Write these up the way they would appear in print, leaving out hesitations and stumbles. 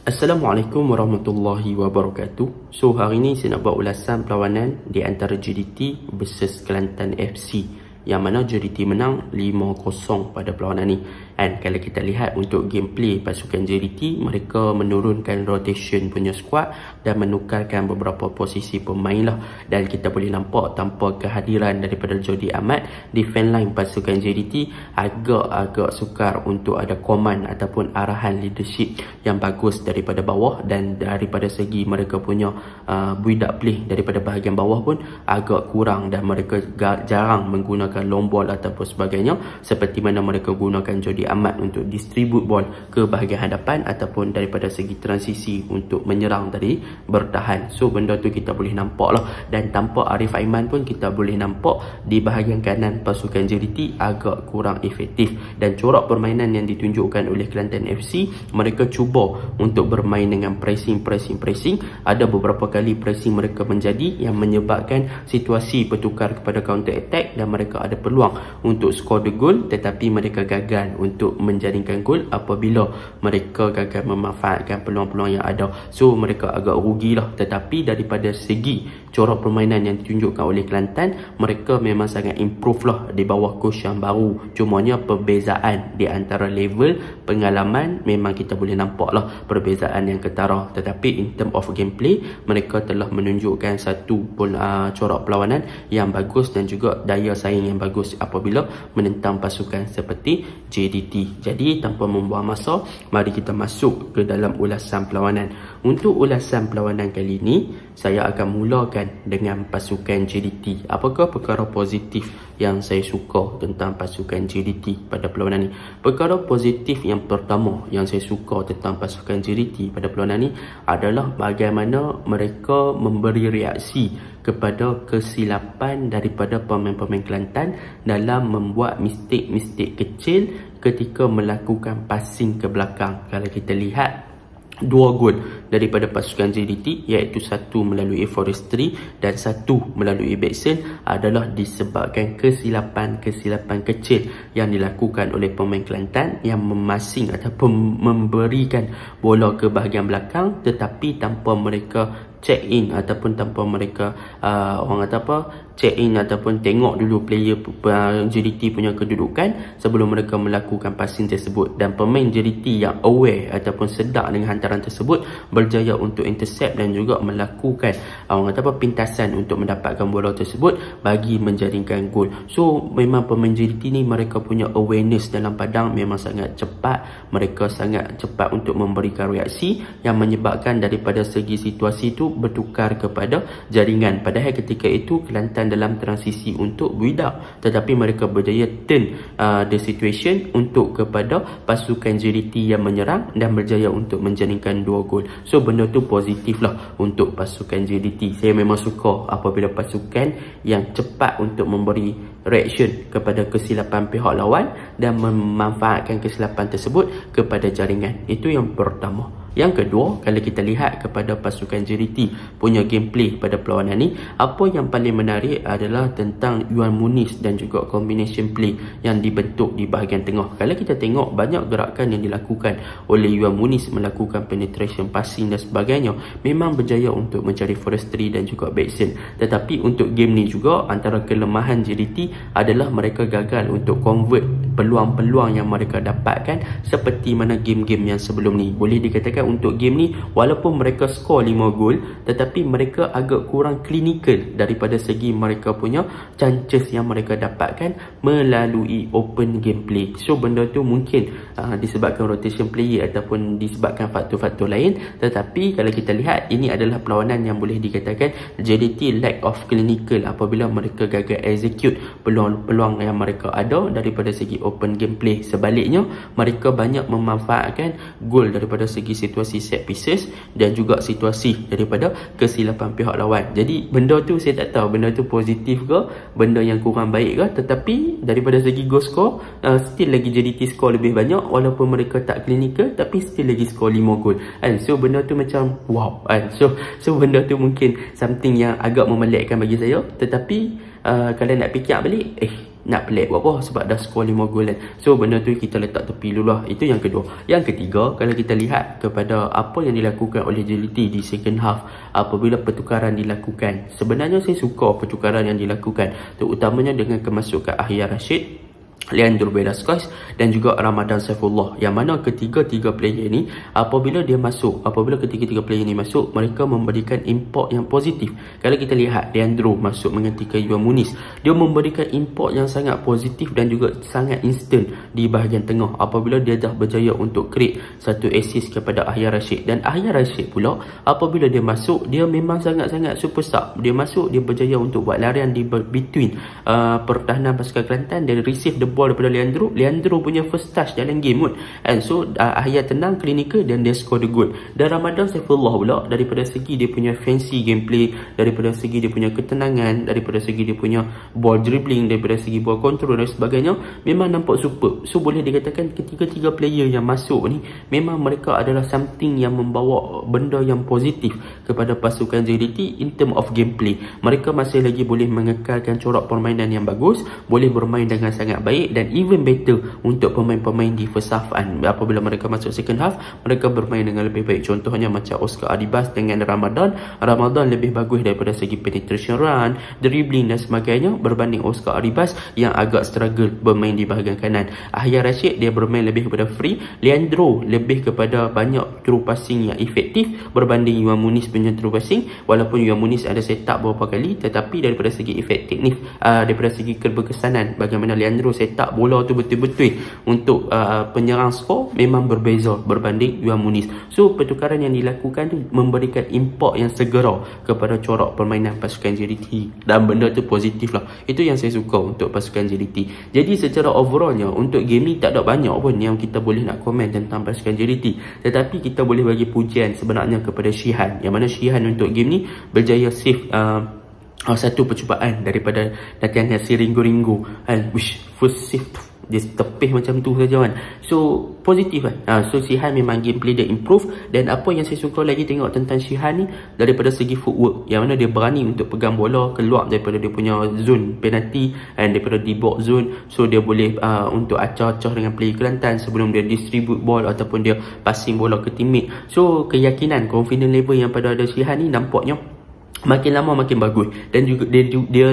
Assalamualaikum warahmatullahi wabarakatuh. So hari ni saya nak buat ulasan perlawanan di antara JDT versus Kelantan FC, yang mana JDT menang 5-0 pada perlawanan ni. Dan kalau kita lihat untuk gameplay pasukan JDT, mereka menurunkan rotation punya squad dan menukarkan beberapa posisi pemain lah. Dan kita boleh nampak tanpa kehadiran daripada Jody Ahmad, defense line pasukan JDT agak-agak sukar untuk ada command ataupun arahan leadership yang bagus daripada bawah. Dan daripada segi mereka punya build-up play daripada bahagian bawah pun agak kurang, dan mereka jarang menggunakan long ball ataupun sebagainya, seperti mana mereka gunakan Jody Ahmad untuk distribute ball ke bahagian hadapan ataupun daripada segi transisi untuk menyerang tadi, bertahan. So benda tu kita boleh nampak lah. Dan tanpa Arif Aiman pun kita boleh nampak di bahagian kanan pasukan JDT agak kurang efektif. Dan corak permainan yang ditunjukkan oleh Kelantan FC, mereka cuba untuk bermain dengan pressing. Ada beberapa kali pressing mereka menjadi yang menyebabkan situasi bertukar kepada counter attack, dan mereka ada peluang untuk skor the goal, tetapi mereka gagal untuk menjaringkan gol apabila mereka gagal memanfaatkan peluang-peluang yang ada. So mereka agak rugilah. Tetapi daripada segi corak permainan yang ditunjukkan oleh Kelantan, mereka memang sangat improve lah di bawah coach yang baru. Cumanya perbezaan di antara level pengalaman memang kita boleh nampak lah perbezaan yang ketara. Tetapi in term of gameplay, mereka telah menunjukkan satu corak perlawanan yang bagus dan juga daya saing yang bagus apabila menentang pasukan seperti JDT. Jadi tanpa membuang masa, mari kita masuk ke dalam ulasan perlawanan. Untuk ulasan perlawanan kali ini, saya akan mulakan dengan pasukan JDT. Apakah perkara positif yang saya suka tentang pasukan JDT pada perlawanan ini? Perkara positif yang pertama yang saya suka tentang pasukan JDT pada perlawanan ini adalah bagaimana mereka memberi reaksi kepada kesilapan daripada pemain-pemain Kelantan dalam membuat mistik-mistik kecil ketika melakukan passing ke belakang. Kalau kita lihat, 2 gol daripada pasukan JDT, iaitu satu melalui Forestry dan satu melalui Bexel, adalah disebabkan kesilapan kecil yang dilakukan oleh pemain Kelantan yang memasing ataupun memberikan bola ke bahagian belakang, tetapi tanpa mereka check in ataupun tanpa mereka check in ataupun tengok dulu player JDT punya kedudukan sebelum mereka melakukan passing tersebut. Dan pemain JDT yang aware ataupun sedar dengan hantaran tersebut berjaya untuk intercept dan juga melakukan pintasan untuk mendapatkan bola tersebut bagi menjaringkan gol. So memang pemain JDT ni mereka punya awareness dalam padang memang sangat cepat. Mereka sangat cepat untuk memberikan reaksi yang menyebabkan daripada segi situasi itu bertukar kepada jaringan. Padahal ketika itu Kelantan dalam transisi untuk build up, tetapi mereka berjaya turn the situation untuk kepada pasukan JDT yang menyerang dan berjaya untuk menjaringkan 2 gol. So benda tu positif lah untuk pasukan JDT. Saya memang suka apabila pasukan yang cepat untuk memberi reaction kepada kesilapan pihak lawan dan memanfaatkan kesilapan tersebut kepada jaringan. Itu yang pertama. Yang kedua, kalau kita lihat kepada pasukan JDT punya gameplay pada perlawanan ni, apa yang paling menarik adalah tentang Yuan Muniz dan juga combination play yang dibentuk di bahagian tengah. Kalau kita tengok banyak gerakan yang dilakukan oleh Yuan Muniz melakukan penetration, passing dan sebagainya, memang berjaya untuk mencari Forestry dan juga Bexel. Tetapi untuk game ni juga antara kelemahan JDT adalah mereka gagal untuk convert peluang-peluang yang mereka dapatkan seperti mana game-game yang sebelum ni. Boleh dikatakan untuk game ni walaupun mereka skor 5 gol, tetapi mereka agak kurang clinical daripada segi mereka punya chances yang mereka dapatkan melalui open gameplay. So benda tu mungkin disebabkan rotation player ataupun disebabkan faktor-faktor lain. Tetapi kalau kita lihat, ini adalah perlawanan yang boleh dikatakan JDT lack of clinical apabila mereka gagal execute peluang-peluang yang mereka ada daripada segi open gameplay. Sebaliknya, mereka banyak memanfaatkan gol daripada segi situasi set pieces dan juga situasi daripada kesilapan pihak lawan. Jadi benda tu saya tak tahu benda tu positif ke, benda yang kurang baik ke, tetapi daripada segi goal score still lagi JDT score lebih banyak walaupun mereka tak clinical, tapi still lagi score 5 gol. So benda tu macam wow. So benda tu mungkin something yang agak memelekkan bagi saya. Tetapi kalau nak fikir balik, nak pelik buat apa, sebab dah skor 5 gol kan. So benda tu kita letak tepi dulu lah. Itu yang kedua. Yang ketiga, kalau kita lihat kepada apa yang dilakukan oleh JDT di second half apabila pertukaran dilakukan, sebenarnya saya suka pertukaran yang dilakukan, terutamanya dengan kemasukan Ahya Rashid, Leandro Velasquez dan juga Ramadan Saifullah, yang mana ketiga-tiga player ni apabila ketiga-tiga player ni masuk, mereka memberikan import yang positif. Kalau kita lihat Leandro masuk menggantikan Yuan Muniz, dia memberikan import yang sangat positif dan juga sangat instant di bahagian tengah apabila dia dah berjaya untuk create satu assist kepada Ahya Rashid. Dan Ahya Rashid pula apabila dia masuk, dia memang sangat-sangat super sub. Dia masuk, dia berjaya untuk buat larian di between pertahanan pasukan Kelantan dan receive the ball daripada Leandro punya first touch dalam game pun. And so Ahya tenang, clinical, dan dia score the goal. Dan Ramadan Saifullah pula daripada segi dia punya fancy gameplay, daripada segi dia punya ketenangan, daripada segi dia punya ball dribbling, daripada segi ball control dan sebagainya, memang nampak super. So boleh dikatakan ketiga-tiga player yang masuk ni memang mereka adalah something yang membawa benda yang positif kepada pasukan JDT in term of gameplay. Mereka masih lagi boleh mengekalkan corak permainan yang bagus, boleh bermain dengan sangat baik, dan even better untuk pemain-pemain di first half. Apabila mereka masuk second half, mereka bermain dengan lebih baik. Contohnya macam Oscar Adibas dengan Ramadan lebih bagus daripada segi penetration run, dribbling dan sebagainya berbanding Oscar Adibas yang agak struggle bermain di bahagian kanan. Ahya Rashid dia bermain lebih kepada free, Leandro lebih kepada banyak through passing yang efektif berbanding Yuan Muniz punya through passing. Walaupun Yuan Muniz ada set up beberapa kali, tetapi daripada segi efektif, daripada segi keberkesanan bagaimana Leandro set up bola tu betul-betul untuk penyerang skor, memang berbeza berbanding Yuan Muniz. So pertukaran yang dilakukan tu memberikan import yang segera kepada corak permainan pasukan JDT, dan benda tu positif lah. Itu yang saya suka untuk pasukan JDT. Jadi secara overallnya untuk game ni tak ada banyak pun yang kita boleh nak komen tentang pasukan JDT, tetapi kita boleh bagi pujian sebenarnya kepada Shihan, yang mana Shihan untuk game ni berjaya save satu percubaan daripada latihan si Ringo first save dia tepih macam tu saja kan. So positif kan. So Shihan memang gameplay dia improve. Dan apa yang saya suka lagi tengok tentang Shihan ni, daripada segi footwork, yang mana dia berani untuk pegang bola keluar daripada dia punya zone penalty dan daripada di box zone. So dia boleh untuk acah-acah dengan player Kelantan sebelum dia distribute ball ataupun dia passing bola ke teammate. So keyakinan, confidence level yang pada ada Shihan ni nampaknya makin lama makin bagus, dan juga dia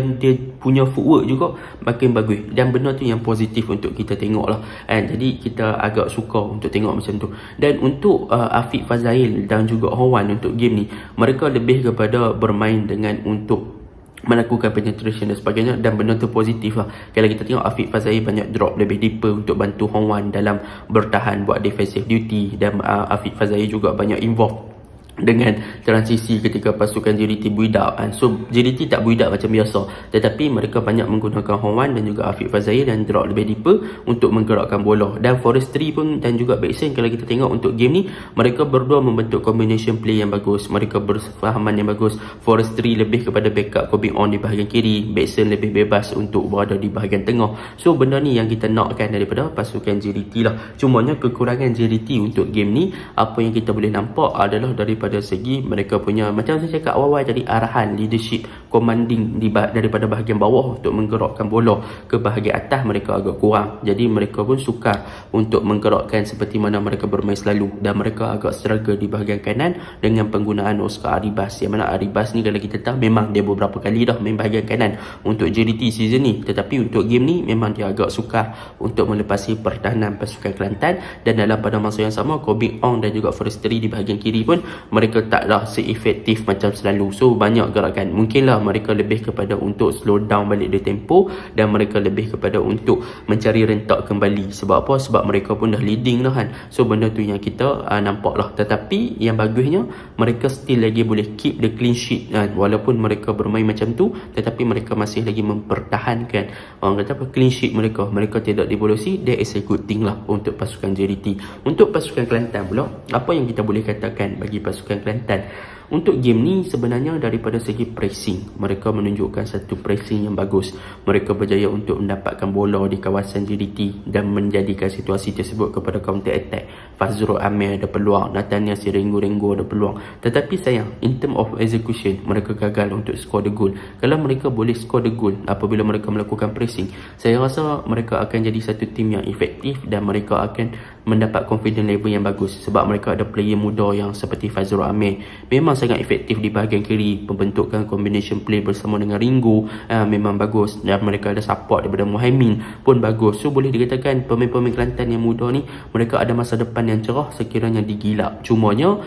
punya footwork juga makin bagus, dan benda tu yang positif untuk kita tengok lah. Jadi kita agak suka untuk tengok macam tu. Dan untuk Afiq Fazail dan juga Howan untuk game ni, mereka lebih kepada bermain dengan untuk melakukan penetration dan sebagainya, dan benda tu positif lah. Kalau kita tengok Afiq Fazail banyak drop lebih deeper untuk bantu Howan dalam bertahan buat defensive duty, dan Afiq Fazail juga banyak involve dengan transisi ketika pasukan JDT build up. So JDT tak build up macam biasa, tetapi mereka banyak menggunakan Howan dan juga Afiq Fazail dan drop lebih deeper untuk menggerakkan bola. Dan Forestry pun dan juga Backson, kalau kita tengok untuk game ni, mereka berdua membentuk combination play yang bagus, mereka bersefahaman yang bagus. Forestry lebih kepada backup Kobe On di bahagian kiri, Backson lebih bebas untuk berada di bahagian tengah. So benda ni yang kita nakkan daripada pasukan JDT lah. Cumanya kekurangan JDT untuk game ni, apa yang kita boleh nampak adalah daripada segi mereka punya, macam saya cakap awal-awal tadi, arahan, leadership, commanding daripada bahagian bawah untuk menggerakkan bola ke bahagian atas mereka agak kurang. Jadi mereka pun sukar untuk menggerakkan seperti mana mereka bermain selalu, dan mereka agak struggle di bahagian kanan dengan penggunaan Oscar Adibas, yang mana Adibas ni kalau kita tahu memang dia beberapa kali dah main bahagian kanan untuk JDT season ni, tetapi untuk game ni memang dia agak sukar untuk melepasi pertahanan pasukan Kelantan. Dan dalam pada masa yang sama, Kobe Ong dan juga Forestry di bahagian kiri pun mereka taklah seefektif macam selalu. So banyak gerakan, mungkinlah mereka lebih kepada untuk slow down balik dia tempo, dan mereka lebih kepada untuk mencari rentak kembali. Sebab apa? Sebab mereka pun dah leading lah kan. So benda tu yang kita nampak lah. Tetapi yang bagusnya, mereka still lagi boleh keep the clean sheet kan. Walaupun mereka bermain macam tu, tetapi mereka masih lagi mempertahankan orang kata apa, clean sheet mereka. Mereka tidak dibolosi. That is a good thing lah untuk pasukan JDT. Untuk pasukan Kelantan pula, apa yang kita boleh katakan bagi pasukan Kelantan? Untuk game ni sebenarnya daripada segi pressing, mereka menunjukkan satu pressing yang bagus. Mereka berjaya untuk mendapatkan bola di kawasan JDT dan menjadikan situasi tersebut kepada counter attack. Fazrul Amir ada peluang, Nathaniel Sirenggo ada peluang. Tetapi sayang, in term of execution, mereka gagal untuk score the goal. Kalau mereka boleh score the goal apabila mereka melakukan pressing, saya rasa mereka akan jadi satu tim yang efektif dan mereka akan mendapat confidence level yang bagus. Sebab mereka ada player muda yang seperti Fazrul Amir memang sangat efektif di bahagian kiri. Pembentukan combination play bersama dengan Ringo memang bagus, dan mereka ada support daripada Muhaimin pun bagus. So boleh dikatakan pemain-pemain Kelantan yang muda ni mereka ada masa depan yang cerah sekiranya digilap. Cumanya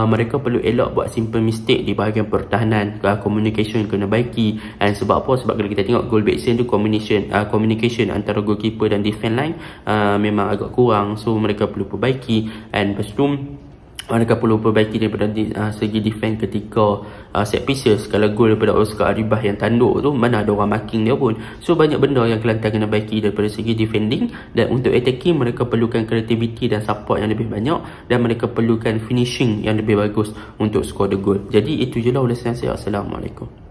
mereka perlu elak buat simple mistake di bahagian pertahanan. Communication kena baiki. And sebab apa? Sebab kalau kita tengok goal back scene tu communication antara goalkeeper dan defense line memang agak kurang. So mereka perlu perbaiki. And lepas tu mereka perlu perbaiki daripada segi defense ketika set pieces. Kalau gol daripada Oscar Aribah yang tanduk tu, mana ada orang marking dia pun. So banyak benda yang Kelantan kena baiki daripada segi defending. Dan untuk attacking, mereka perlukan creativity dan support yang lebih banyak, dan mereka perlukan finishing yang lebih bagus untuk score the goal. Jadi itu je lah ulasan saya. Assalamualaikum.